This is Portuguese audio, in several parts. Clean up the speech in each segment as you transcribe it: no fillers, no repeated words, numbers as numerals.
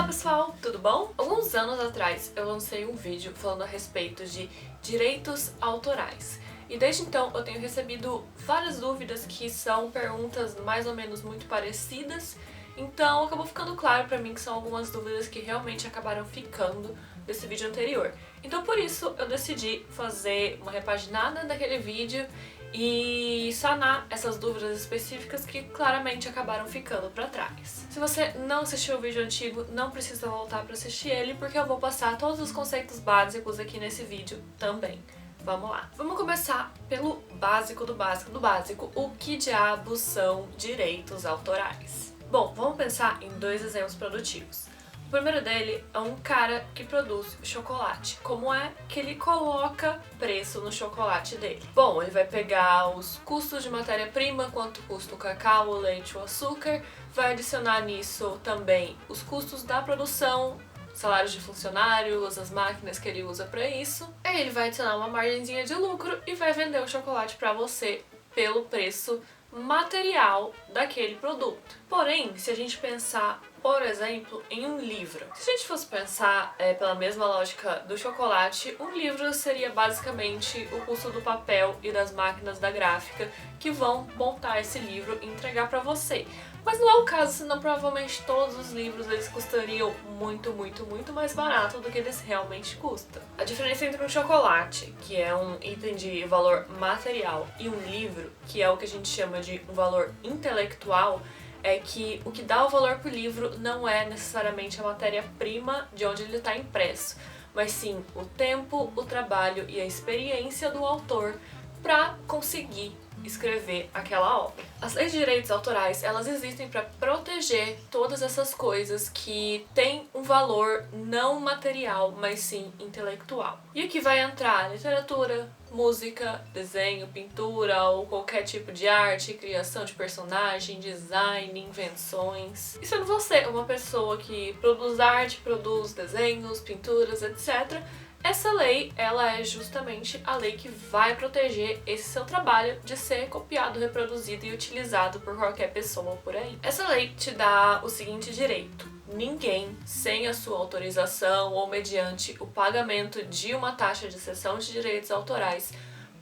pessoal, tudo bom? Alguns anos atrás eu lancei um vídeo falando a respeito de direitos autorais. E desde então eu tenho recebido várias dúvidas que são perguntas mais ou menos muito parecidas. Então acabou ficando claro pra mim que são algumas dúvidas que realmente acabaram ficando desse vídeo anterior. Então por isso eu decidi fazer uma repaginada daquele vídeo e sanar essas dúvidas específicas que claramente acabaram ficando pra trás. Se você não assistiu o vídeo antigo, não precisa voltar pra assistir ele, porque eu vou passar todos os conceitos básicos aqui nesse vídeo também. Vamos lá. Vamos começar pelo básico do básico do básico. O que diabos são direitos autorais? Bom, vamos pensar em dois exemplos produtivos. O primeiro dele é um cara que produz chocolate. Como é que ele coloca preço no chocolate dele? Bom, ele vai pegar os custos de matéria-prima, quanto custa o cacau, o leite, o açúcar, vai adicionar nisso também os custos da produção, salários de funcionários, as máquinas que ele usa para isso. Aí ele vai adicionar uma margenzinha de lucro e vai vender o chocolate para você pelo preço material daquele produto. Porém, se a gente pensar, por exemplo, em um livro. Se a gente fosse pensar pela mesma lógica do chocolate, um livro seria basicamente o custo do papel e das máquinas da gráfica que vão montar esse livro e entregar para você. Mas não é o caso, senão provavelmente todos os livros eles custariam muito mais barato do que eles realmente custam. A diferença entre um chocolate, que é um item de valor material, e um livro, que é o que a gente chama de um valor intelectual, é que o que dá o valor pro livro não é necessariamente a matéria-prima de onde ele está impresso, mas sim o tempo, o trabalho e a experiência do autor para conseguir escrever aquela obra. As leis de direitos autorais, elas existem para proteger todas essas coisas que têm um valor não material, mas sim intelectual. E aqui vai entrar literatura, música, desenho, pintura ou qualquer tipo de arte, criação de personagem, design, invenções. E sendo você uma pessoa que produz arte, produz desenhos, pinturas, etc., essa lei, ela é justamente a lei que vai proteger esse seu trabalho de ser copiado, reproduzido e utilizado por qualquer pessoa por aí. Essa lei te dá o seguinte direito: ninguém, sem a sua autorização ou mediante o pagamento de uma taxa de cessão de direitos autorais,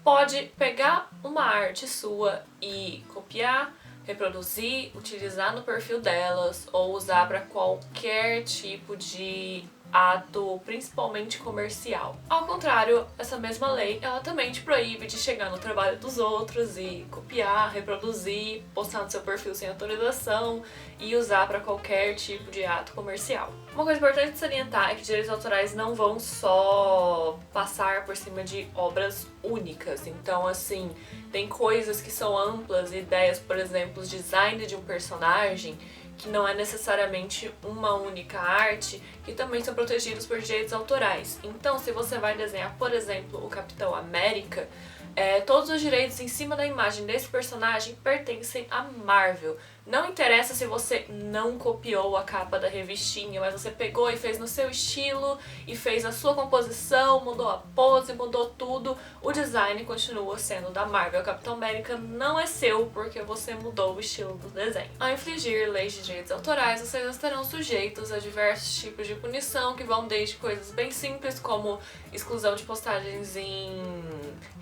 pode pegar uma arte sua e copiar, reproduzir, utilizar no perfil delas ou usar para qualquer tipo de ato, principalmente comercial. Ao contrário, essa mesma lei, ela também te proíbe de chegar no trabalho dos outros e copiar, reproduzir, postar no seu perfil sem autorização e usar para qualquer tipo de ato comercial. Uma coisa importante salientar é que direitos autorais não vão só passar por cima de obras únicas. Então, assim, tem coisas que são amplas, ideias, por exemplo, o design de um personagem, que não é necessariamente uma única arte, que também são protegidos por direitos autorais. Então, se você vai desenhar, por exemplo, o Capitão América, todos os direitos em cima da imagem desse personagem pertencem à Marvel. Não interessa se você não copiou a capa da revistinha, mas você pegou e fez no seu estilo, e fez a sua composição, mudou a pose, mudou tudo, o design continua sendo da Marvel. O Capitão América não é seu porque você mudou o estilo do desenho. Ao infringir leis de direitos autorais, vocês estarão sujeitos a diversos tipos de punição, que vão desde coisas bem simples, como exclusão de postagens em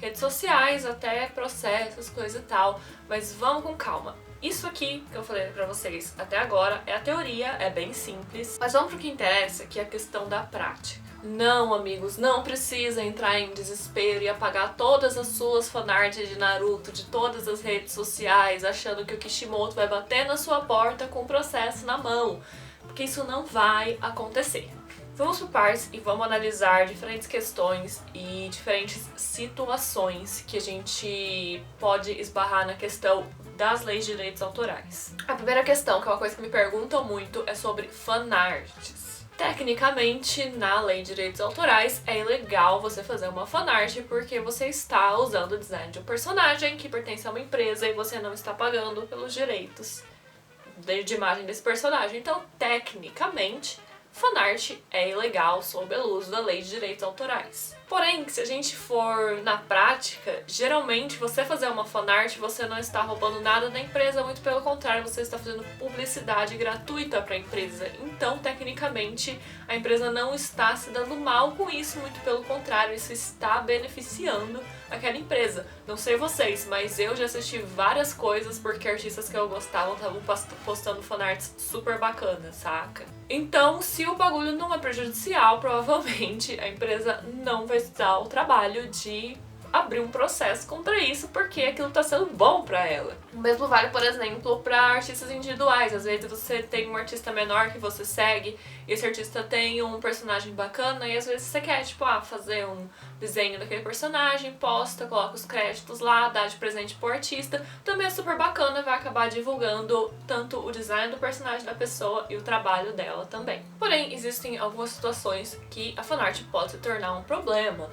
redes sociais, até processos, coisa e tal, mas vamos com calma. Isso aqui que eu falei pra vocês até agora é a teoria, é bem simples, mas vamos pro que interessa, que é a questão da prática. Não, amigos, não precisa entrar em desespero e apagar todas as suas fanarts de Naruto de todas as redes sociais, achando que o Kishimoto vai bater na sua porta com o processo na mão, porque isso não vai acontecer. Vamos por partes e vamos analisar diferentes questões e diferentes situações que a gente pode esbarrar na questão das leis de direitos autorais. A primeira questão, que é uma coisa que me perguntam muito, é sobre fanarts. Tecnicamente, na lei de direitos autorais, é ilegal você fazer uma fanart porque você está usando o design de um personagem que pertence a uma empresa e você não está pagando pelos direitos de imagem desse personagem. Então, tecnicamente, fanart é ilegal sob o uso da lei de direitos autorais. Porém, se a gente for na prática, geralmente você fazer uma fanart, você não está roubando nada da empresa, muito pelo contrário, você está fazendo publicidade gratuita para a empresa. Então, tecnicamente, a empresa não está se dando mal com isso, muito pelo contrário, isso está beneficiando aquela empresa. Não sei vocês, mas eu já assisti várias coisas porque artistas que eu gostava estavam postando fanarts super bacanas, saca? Então, se o bagulho não é prejudicial, provavelmente a empresa não vai se dar o trabalho de abrir um processo contra isso, porque aquilo tá sendo bom pra ela. O mesmo vale, por exemplo, pra artistas individuais. Às vezes você tem um artista menor que você segue, e esse artista tem um personagem bacana, e às vezes você quer, tipo, fazer um desenho daquele personagem, posta, coloca os créditos lá, dá de presente pro artista. Também é super bacana, vai acabar divulgando tanto o design do personagem da pessoa e o trabalho dela também. Porém, existem algumas situações que a fanart pode se tornar um problema.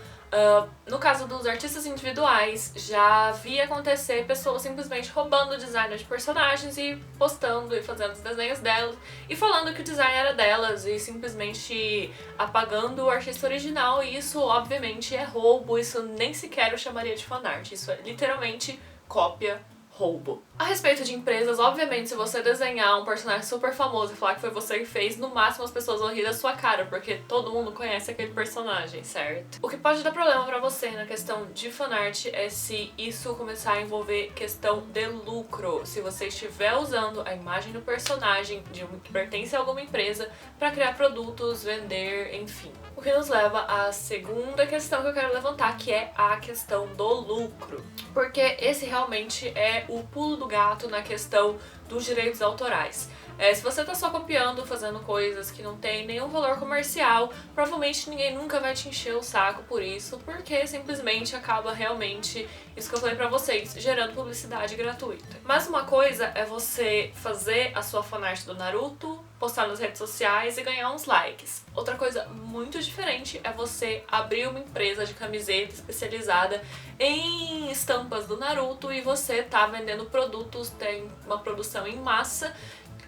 No caso dos artistas individuais, já vi acontecer pessoas simplesmente roubando o design de personagens e postando e fazendo os desenhos delas e falando que o design era delas e simplesmente apagando o artista original, e isso obviamente é roubo, isso nem sequer eu chamaria de fanart, isso é literalmente cópia, roubo. A respeito de empresas, obviamente, se você desenhar um personagem super famoso e falar que foi você que fez, no máximo as pessoas vão rir da sua cara, porque todo mundo conhece aquele personagem, certo? O que pode dar problema pra você na questão de fanart é se isso começar a envolver questão de lucro, se você estiver usando a imagem do personagem que pertence a alguma empresa pra criar produtos, vender, enfim. O que nos leva à segunda questão que eu quero levantar, que é a questão do lucro. Porque esse realmente é o pulo do gato na questão dos direitos autorais. Se você tá só copiando, fazendo coisas que não tem nenhum valor comercial, provavelmente ninguém nunca vai te encher o saco por isso, porque simplesmente acaba realmente, isso que eu falei pra vocês, gerando publicidade gratuita. Mas uma coisa é você fazer a sua fanart do Naruto, postar nas redes sociais e ganhar uns likes. Outra coisa muito diferente é você abrir uma empresa de camiseta especializada em estampas do Naruto e você tá vendendo produtos, tem uma produção em massa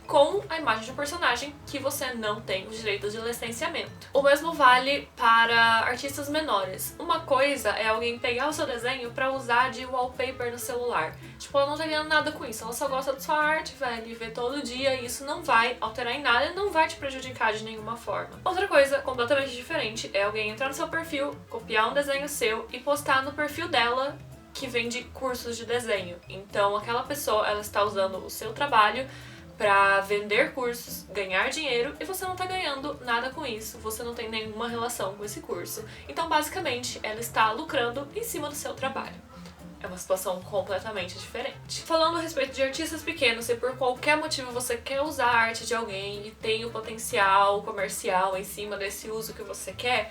com a imagem de um personagem que você não tem os direitos de licenciamento. O mesmo vale para artistas menores. Uma coisa é alguém pegar o seu desenho pra usar de wallpaper no celular. Tipo, ela não tá ganhando nada com isso, ela só gosta da sua arte, velho, e vê todo dia, e isso não vai alterar em nada e não vai te prejudicar de nenhuma forma. Outra coisa completamente diferente é alguém entrar no seu perfil, copiar um desenho seu e postar no perfil dela que vende cursos de desenho. Então, aquela pessoa, ela está usando o seu trabalho pra vender cursos, ganhar dinheiro, e você não tá ganhando nada com isso, você não tem nenhuma relação com esse curso. Então, basicamente, ela está lucrando em cima do seu trabalho. É uma situação completamente diferente. Falando a respeito de artistas pequenos, se por qualquer motivo você quer usar a arte de alguém e tem o potencial comercial em cima desse uso que você quer,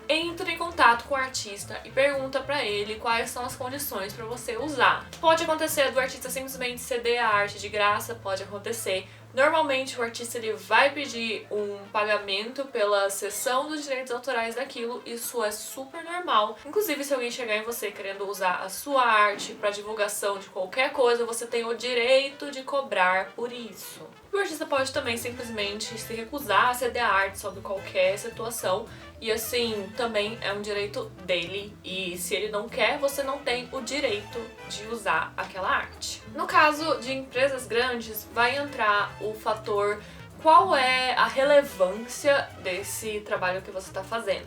entre em contato com o artista e pergunta pra ele quais são as condições pra você usar. Pode acontecer do artista simplesmente ceder a arte de graça, pode acontecer. Normalmente o artista ele vai pedir um pagamento pela cessão dos direitos autorais daquilo, isso é super normal. Inclusive, se alguém chegar em você querendo usar a sua arte para divulgação de qualquer coisa, você tem o direito de cobrar por isso. O artista pode também simplesmente se recusar a ceder a arte sobre qualquer situação, e assim, também é um direito dele, e se ele não quer, você não tem o direito de usar aquela arte. No caso de empresas grandes, vai entrar o fator qual é a relevância desse trabalho que você está fazendo.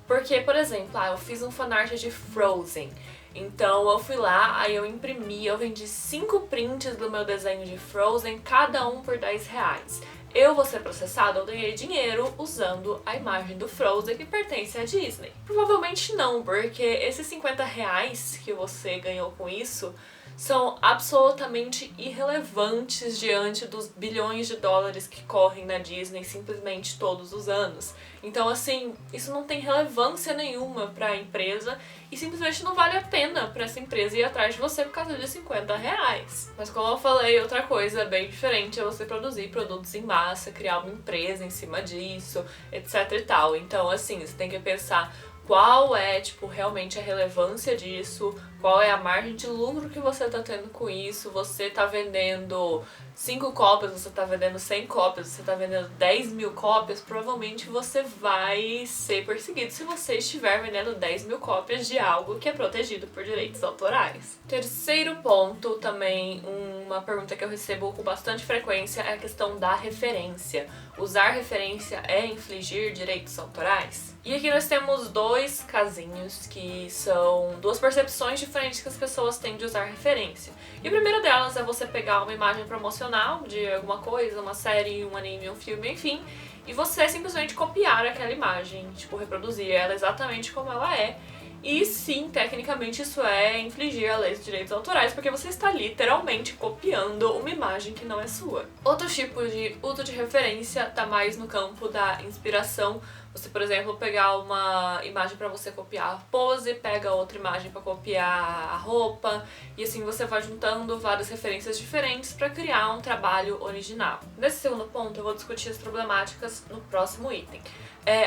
Porque, por exemplo, eu fiz um fanart de Frozen. Então eu fui lá, aí eu imprimi, eu vendi 5 prints do meu desenho de Frozen, cada um por R$10. Eu vou ser processada, eu ganhei dinheiro usando a imagem do Frozen que pertence à Disney? Provavelmente não, porque esses R$50 que você ganhou com isso são absolutamente irrelevantes diante dos bilhões de dólares que correm na Disney simplesmente todos os anos. Então, assim, isso não tem relevância nenhuma para a empresa e simplesmente não vale a pena para essa empresa ir atrás de você por causa de R$50. Mas como eu falei, outra coisa bem diferente é você produzir produtos em massa, criar uma empresa em cima disso, etc e tal. Então, assim, você tem que pensar qual é, tipo, realmente a relevância disso, qual é a margem de lucro que você tá tendo com isso, você tá vendendo 5 cópias, você tá vendendo 100 cópias, você tá vendendo 10 mil cópias, provavelmente você vai ser perseguido se você estiver vendendo 10 mil cópias de algo que é protegido por direitos autorais. Terceiro ponto, também uma pergunta que eu recebo com bastante frequência, é a questão da referência. Usar referência é infligir direitos autorais? E aqui nós temos dois casinhos que são duas percepções diferentes que as pessoas têm de usar referência. E a primeira delas é você pegar uma imagem promocional de alguma coisa, uma série, um anime, um filme, enfim, e você simplesmente copiar aquela imagem, tipo, reproduzir ela exatamente como ela é. E sim, tecnicamente isso é infligir a lei de direitos autorais, porque você está literalmente copiando uma imagem que não é sua. Outro tipo de uso de referência está mais no campo da inspiração. Você, por exemplo, pegar uma imagem para você copiar a pose, pega outra imagem para copiar a roupa, e assim você vai juntando várias referências diferentes para criar um trabalho original. Nesse segundo ponto, eu vou discutir as problemáticas no próximo item.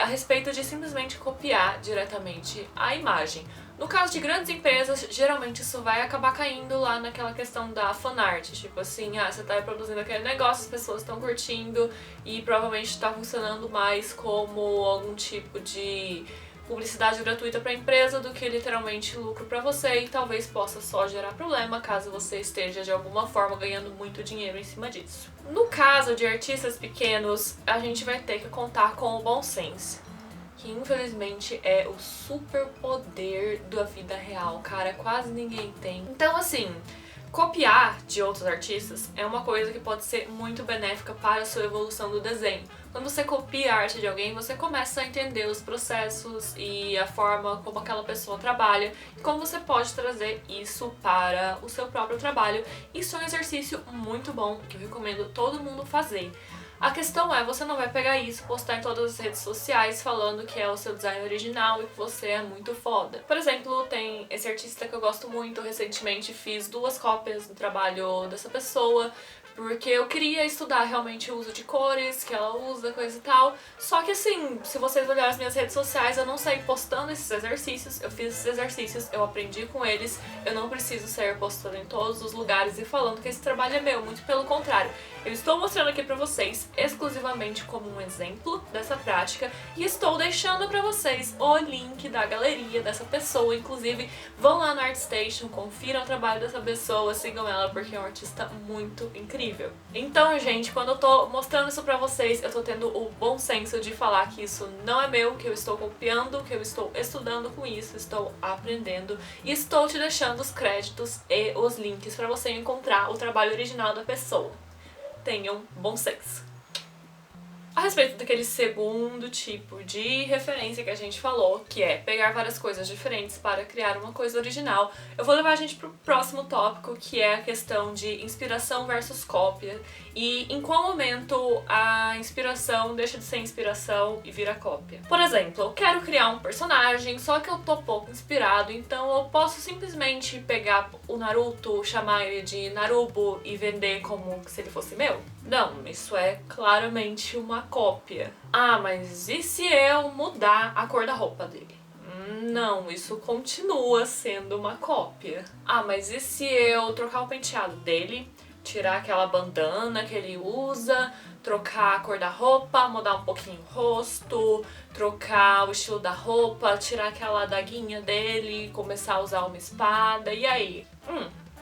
A respeito de simplesmente copiar diretamente a imagem. No caso de grandes empresas, geralmente isso vai acabar caindo lá naquela questão da fanart, tipo assim, você tá reproduzindo aquele negócio, as pessoas estão curtindo e provavelmente está funcionando mais como algum tipo de publicidade gratuita para a empresa do que literalmente lucro para você, e talvez possa só gerar problema caso você esteja de alguma forma ganhando muito dinheiro em cima disso. No caso de artistas pequenos, a gente vai ter que contar com o bom senso, que infelizmente é o superpoder da vida real, cara, quase ninguém tem. Então assim, copiar de outros artistas é uma coisa que pode ser muito benéfica para a sua evolução do desenho. Quando você copia a arte de alguém, você começa a entender os processos e a forma como aquela pessoa trabalha e como você pode trazer isso para o seu próprio trabalho. Isso é um exercício muito bom que eu recomendo todo mundo fazer. A questão é, você não vai pegar isso, postar em todas as redes sociais falando que é o seu design original e que você é muito foda. Por exemplo, tem esse artista que eu gosto muito, recentemente fiz 2 cópias do trabalho dessa pessoa, porque eu queria estudar realmente o uso de cores que ela usa, coisa e tal. Só que assim, se vocês olharem as minhas redes sociais, eu não saí postando esses exercícios, eu fiz esses exercícios, eu aprendi com eles, eu não preciso sair postando em todos os lugares e falando que esse trabalho é meu, muito pelo contrário. Eu estou mostrando aqui pra vocês exclusivamente como um exemplo dessa prática e estou deixando pra vocês o link da galeria dessa pessoa. Inclusive, vão lá no ArtStation, confiram o trabalho dessa pessoa, sigam ela porque é um artista muito incrível. Então, gente, quando eu tô mostrando isso pra vocês, eu tô tendo o bom senso de falar que isso não é meu, que eu estou copiando, que eu estou estudando com isso, estou aprendendo e estou te deixando os créditos e os links pra você encontrar o trabalho original da pessoa. Tenham bom senso. A respeito daquele segundo tipo de referência que a gente falou, que é pegar várias coisas diferentes para criar uma coisa original, eu vou levar a gente pro próximo tópico, que é a questão de inspiração versus cópia e em qual momento a inspiração deixa de ser inspiração e vira cópia. Por exemplo, eu quero criar um personagem, só que eu tô pouco inspirado, então eu posso simplesmente pegar o Naruto, chamar ele de Narubo e vender como se ele fosse meu? Não, isso é claramente uma cópia. Mas e se eu mudar a cor da roupa dele? Não, isso continua sendo uma cópia. Mas e se eu trocar o penteado dele, tirar aquela bandana que ele usa, trocar a cor da roupa, mudar um pouquinho o rosto, trocar o estilo da roupa, tirar aquela adaguinha dele, começar a usar uma espada, e aí?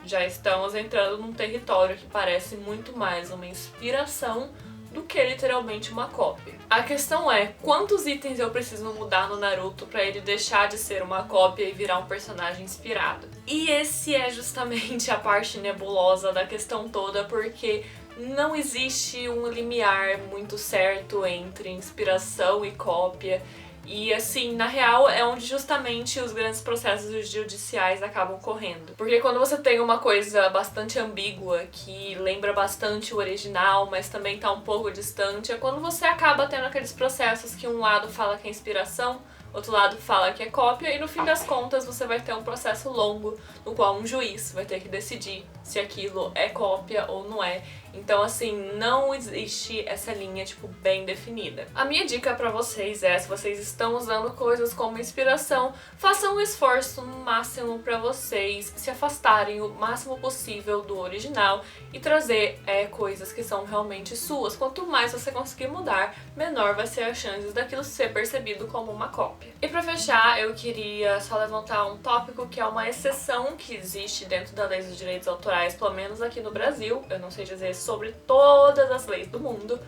Já estamos entrando num território que parece muito mais uma inspiração do que literalmente uma cópia. A questão é, quantos itens eu preciso mudar no Naruto pra ele deixar de ser uma cópia e virar um personagem inspirado? E esse é justamente a parte nebulosa da questão toda, porque não existe um limiar muito certo entre inspiração e cópia. E assim, na real, é onde justamente os grandes processos judiciais acabam correndo. Porque quando você tem uma coisa bastante ambígua, que lembra bastante o original, mas também tá um pouco distante, é quando você acaba tendo aqueles processos que um lado fala que é inspiração, outro lado fala que é cópia, e no fim das contas você vai ter um processo longo no qual um juiz vai ter que decidir se aquilo é cópia ou não é. Então, assim, não existe essa linha, tipo, bem definida. A minha dica pra vocês é, se vocês estão usando coisas como inspiração, façam um esforço máximo pra vocês se afastarem o máximo possível do original e trazer coisas que são realmente suas. Quanto mais você conseguir mudar, menor vai ser a chance daquilo ser percebido como uma cópia. E pra fechar, eu queria só levantar um tópico que é uma exceção que existe dentro da lei dos direitos autorais, pelo menos aqui no Brasil. Eu não sei dizer sobre todas as leis do mundo,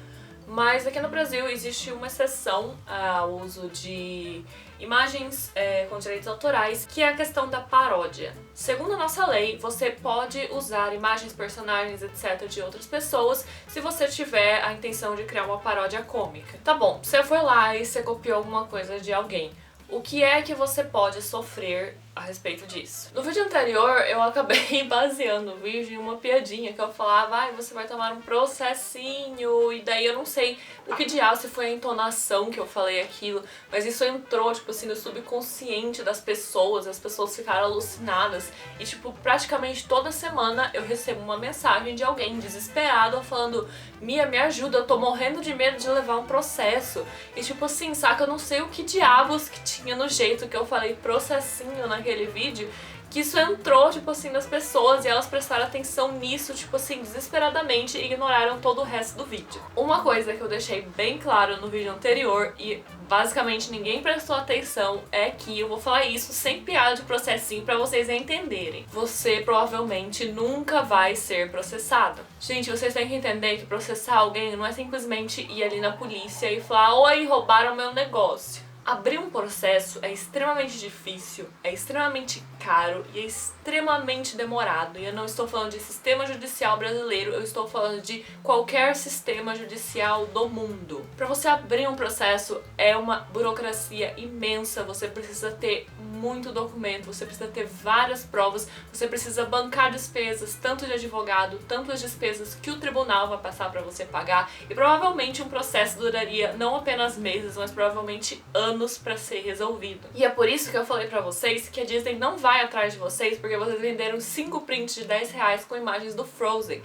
mas aqui no Brasil existe uma exceção ao uso de imagens com direitos autorais, que é a questão da paródia. Segundo a nossa lei, você pode usar imagens, personagens, etc. de outras pessoas se você tiver a intenção de criar uma paródia cômica. Tá bom, você foi lá e você copiou alguma coisa de alguém. O que é que você pode sofrer a respeito disso? No vídeo anterior, eu acabei baseando o vídeo em uma piadinha que eu falava, você vai tomar um processinho, e daí eu não sei o que diabo, se foi a entonação que eu falei aquilo, mas isso entrou, tipo assim, no subconsciente das pessoas, as pessoas ficaram alucinadas, e tipo, praticamente toda semana eu recebo uma mensagem de alguém desesperado falando, Mia, me ajuda, eu tô morrendo de medo de levar um processo, e tipo assim, saca, eu não sei o que diabos que tinha no jeito que eu falei processinho naquele vídeo, que isso entrou, tipo assim, nas pessoas e elas prestaram atenção nisso, tipo assim, desesperadamente e ignoraram todo o resto do vídeo. Uma coisa que eu deixei bem claro no vídeo anterior e basicamente ninguém prestou atenção é que eu vou falar isso sem piada de processinho pra vocês entenderem. Você provavelmente nunca vai ser processado. Gente, vocês têm que entender que processar alguém não é simplesmente ir ali na polícia e falar, oi, roubaram meu negócio. Abrir um processo é extremamente difícil, é extremamente caro e é extremamente demorado. E eu não estou falando de sistema judicial brasileiro, eu estou falando de qualquer sistema judicial do mundo. Para você abrir um processo é uma burocracia imensa, você precisa ter muito documento, você precisa ter várias provas, você precisa bancar despesas, tanto de advogado, tanto as despesas que o tribunal vai passar para você pagar, e provavelmente um processo duraria não apenas meses, mas provavelmente anos para ser resolvido. E é por isso que eu falei pra vocês que a Disney não vai atrás de vocês porque vocês venderam 5 prints de R$10 com imagens do Frozen.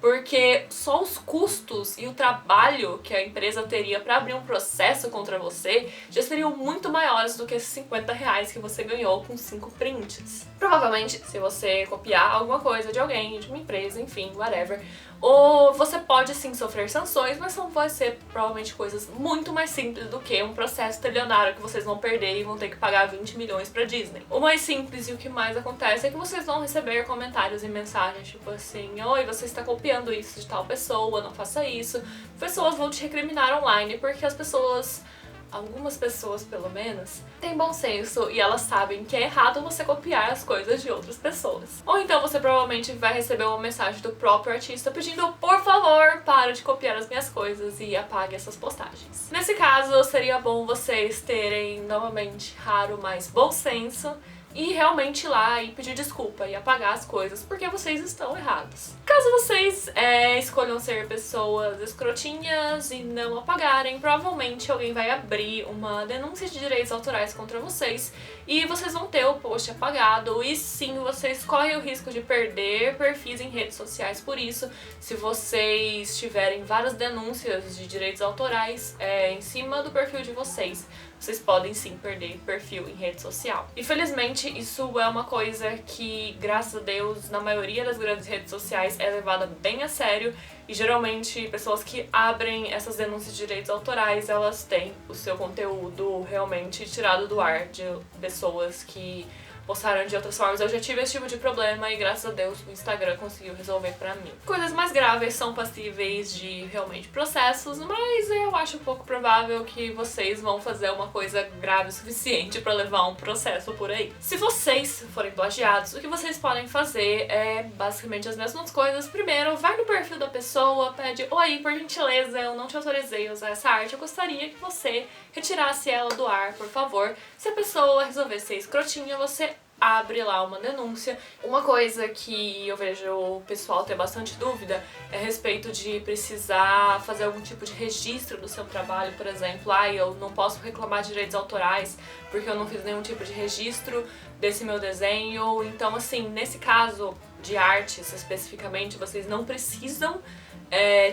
Porque só os custos e o trabalho que a empresa teria para abrir um processo contra você já seriam muito maiores do que esses R$50 que você ganhou com 5 prints. Provavelmente, se você copiar alguma coisa de alguém, de uma empresa, enfim, whatever, ou você pode sim sofrer sanções, mas são vai ser provavelmente coisas muito mais simples do que um processo trilionário que vocês vão perder e vão ter que pagar 20 milhões pra Disney. O mais simples e o que mais acontece é que vocês vão receber comentários e mensagens tipo assim, oi, você está copiando isso de tal pessoa, não faça isso. Pessoas vão te recriminar online porque as pessoas, algumas pessoas pelo menos, têm bom senso e elas sabem que é errado você copiar as coisas de outras pessoas. Ou então você provavelmente vai receber uma mensagem do próprio artista pedindo, por favor, para de copiar as minhas coisas e apague essas postagens. Nesse caso, seria bom vocês terem, novamente, raro, mas bom senso e realmente ir lá e pedir desculpa e apagar as coisas porque vocês estão errados. Caso vocês escolham ser pessoas escrotinhas e não apagarem, provavelmente alguém vai abrir uma denúncia de direitos autorais contra vocês e vocês vão ter o post apagado e sim, vocês correm o risco de perder perfis em redes sociais por isso. Se vocês tiverem várias denúncias de direitos autorais em cima do perfil de vocês, vocês podem sim perder perfil em rede social. Infelizmente, isso é uma coisa que, graças a Deus, na maioria das grandes redes sociais é levada bem a sério e geralmente pessoas que abrem essas denúncias de direitos autorais, elas têm o seu conteúdo realmente tirado do ar de pessoas que postaram de outras formas. Eu já tive esse tipo de problema e graças a Deus o Instagram conseguiu resolver pra mim. Coisas mais graves são passíveis de realmente processos, mas eu acho pouco provável que vocês vão fazer uma coisa grave o suficiente pra levar um processo por aí. Se vocês forem plagiados, o que vocês podem fazer é basicamente as mesmas coisas. Primeiro, vai no perfil da pessoa, pede, oi, por gentileza, eu não te autorizei a usar essa arte, eu gostaria que você retirasse ela do ar, por favor. Se a pessoa resolver ser escrotinha, você abre lá uma denúncia. Uma coisa que eu vejo o pessoal ter bastante dúvida é a respeito de precisar fazer algum tipo de registro do seu trabalho, por exemplo. Eu não posso reclamar de direitos autorais porque eu não fiz nenhum tipo de registro desse meu desenho. Então, assim, nesse caso de artes especificamente, vocês não precisam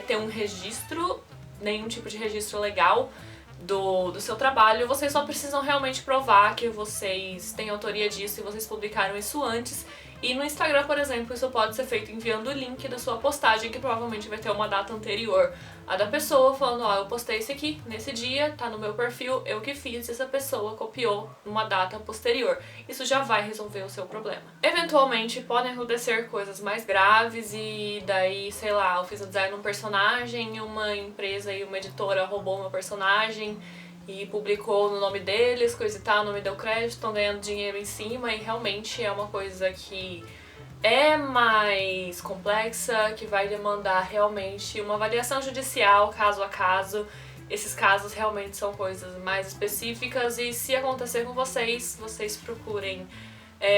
ter um registro, nenhum tipo de registro legal do seu trabalho. Vocês só precisam realmente provar que vocês têm autoria disso e vocês publicaram isso antes. E no Instagram, por exemplo, isso pode ser feito enviando o link da sua postagem, que provavelmente vai ter uma data anterior à da pessoa, falando, ó, eu postei isso aqui nesse dia, tá no meu perfil, eu que fiz, e essa pessoa copiou numa data posterior. Isso já vai resolver o seu problema. Eventualmente podem acontecer coisas mais graves e daí, sei lá, eu fiz um design de um personagem, uma empresa e uma editora roubou meu personagem e publicou no nome deles, coisa e tal, não me deu crédito, estão ganhando dinheiro em cima, e realmente é uma coisa que é mais complexa, que vai demandar realmente uma avaliação judicial caso a caso. Esses casos realmente são coisas mais específicas e se acontecer com vocês, vocês procurem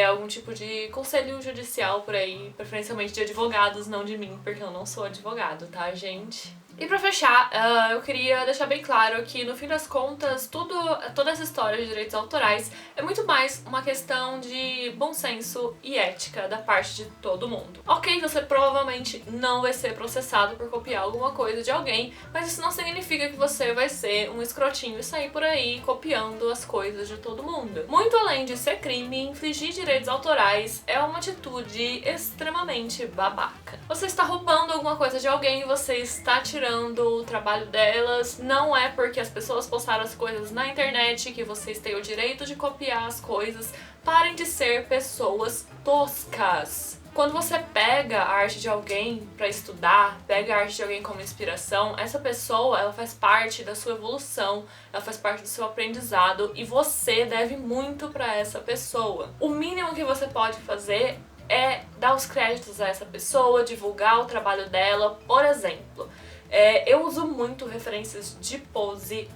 algum tipo de conselho judicial por aí, preferencialmente de advogados, não de mim, porque eu não sou advogado, tá, gente? E pra fechar, eu queria deixar bem claro que, no fim das contas, toda essa história de direitos autorais é muito mais uma questão de bom senso e ética da parte de todo mundo. Ok, você provavelmente não vai ser processado por copiar alguma coisa de alguém, mas isso não significa que você vai ser um escrotinho e sair por aí copiando as coisas de todo mundo. Muito além de ser crime, infringir direitos autorais é uma atitude extremamente babaca. Você está roubando alguma coisa de alguém, você está tirando o trabalho delas. Não é porque as pessoas postaram as coisas na internet que vocês têm o direito de copiar as coisas. Parem de ser pessoas toscas. Quando você pega a arte de alguém pra estudar, pega a arte de alguém como inspiração, essa pessoa, ela faz parte da sua evolução, ela faz parte do seu aprendizado e você deve muito pra essa pessoa. O mínimo que você pode fazer é dar os créditos a essa pessoa, divulgar o trabalho dela. Por exemplo, eu uso muito referências de pose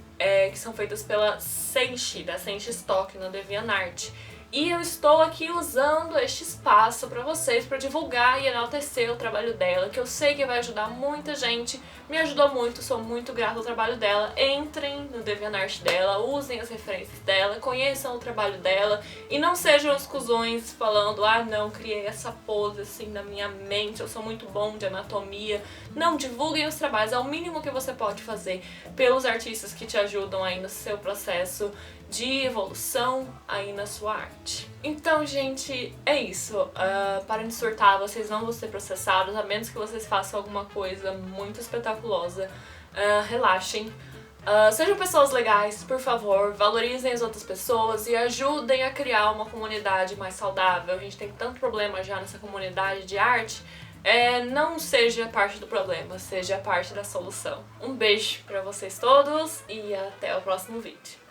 que são feitas pela Senshi, da Senshi Stock, no DeviantArt. E eu estou aqui usando este espaço para vocês, para divulgar e enaltecer o trabalho dela, que eu sei que vai ajudar muita gente, me ajudou muito, sou muito grata ao trabalho dela. Entrem no DeviantArt dela, usem as referências dela, conheçam o trabalho dela e não sejam os cuzões falando, ah não, criei essa pose assim na minha mente, eu sou muito bom de anatomia. Não, divulguem os trabalhos, é o mínimo que você pode fazer pelos artistas que te ajudam aí no seu processo de evolução aí na sua arte. Então, gente, é isso. Parem de surtar, vocês não vão ser processados, a menos que vocês façam alguma coisa muito espetaculosa. Relaxem. Sejam pessoas legais, por favor, valorizem as outras pessoas e ajudem a criar uma comunidade mais saudável. A gente tem tanto problema já nessa comunidade de arte. Não seja parte do problema, seja parte da solução. Um beijo pra vocês todos e até o próximo vídeo.